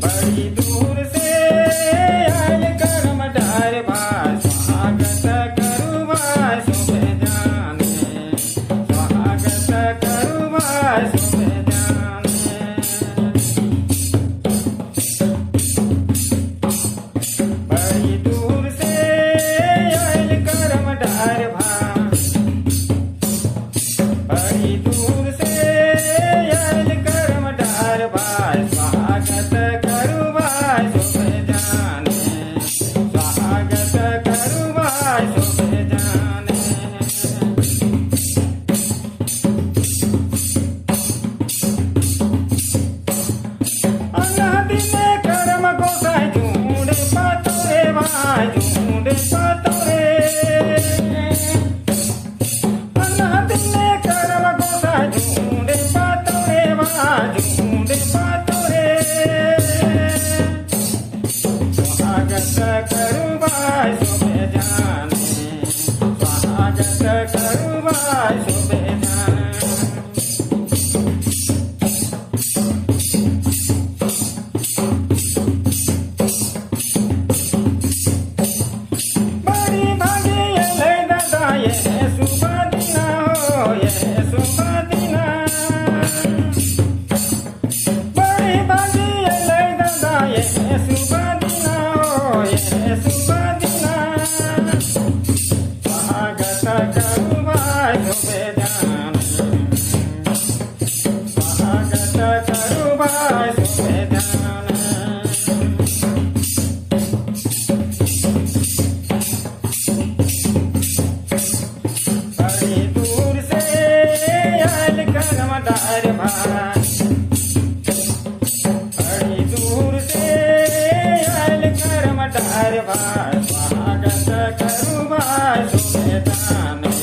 बड़ी दूर से आयल करम डार बा स्वागत करुबा सुबह जाने स्वागत करुबा सुबह जाने बड़ी दूर से आयल करम डार भा बड़ी दूर से आयल करम डार बा स्वागत करुबा सुबह जाने स्वागत करुबा सुबह जाने अनादि में करम गोसाई झूंड पातोरे भाई झूंड पातोरे अनादि में करम गोसाई झूंड पातोरे भाई झूंड पातोरे स्वागत करुबा सुबह जाने स्वागत करुबा सुबह जाने बड़ी भागी ले दादा ये सुबह दिना हो ये सुबह दिना बड़ी भागी ले दादा ये सुबह दिना हो ये सुबह दिना स्वागत करुबा सुबह जाने स्वागत करुबा सुबह जाने बड़ी दूर से आयल करम डार भाई बड़ी दूर से आयल करम डार भाई स्वागत करुबा सुबह जाने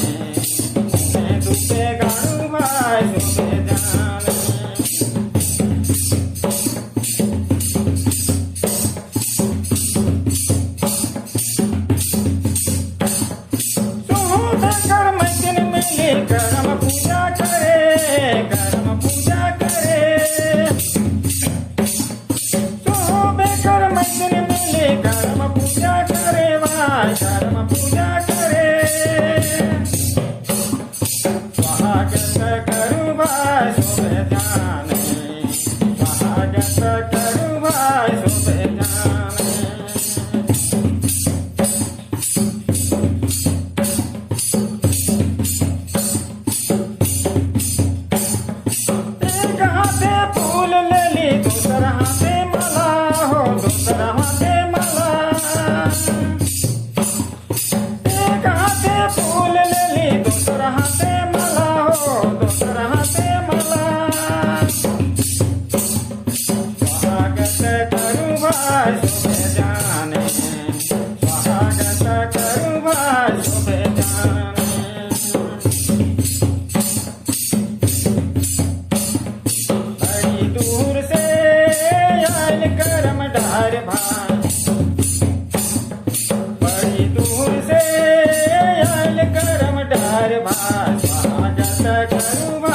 मैं दुपे गाड़ूबा सुबह जाने कर्म दिन मिले करम पूजा करे करम पूजा करे सोबे कर्म दिन मिले करम पूजा करे भाई कर्म पूजा करे स्वागत करुबा सुबह जाने स्वागत करुबा सुबह जाने एक हाथे फूल ले ली दूसरा हाथे माला हो दूसरा हाथे माला एक हाथे फूल ले ली दूसरा हाथे माला हो दूसरा हाथे माला स्वागत करुबा सुबह जाने स्वागत करुबा सुबह जाने बड़ी दूर से आयल करम डार भाई बड़ी दूर से आयल करम डार भाई स्वागत करुबा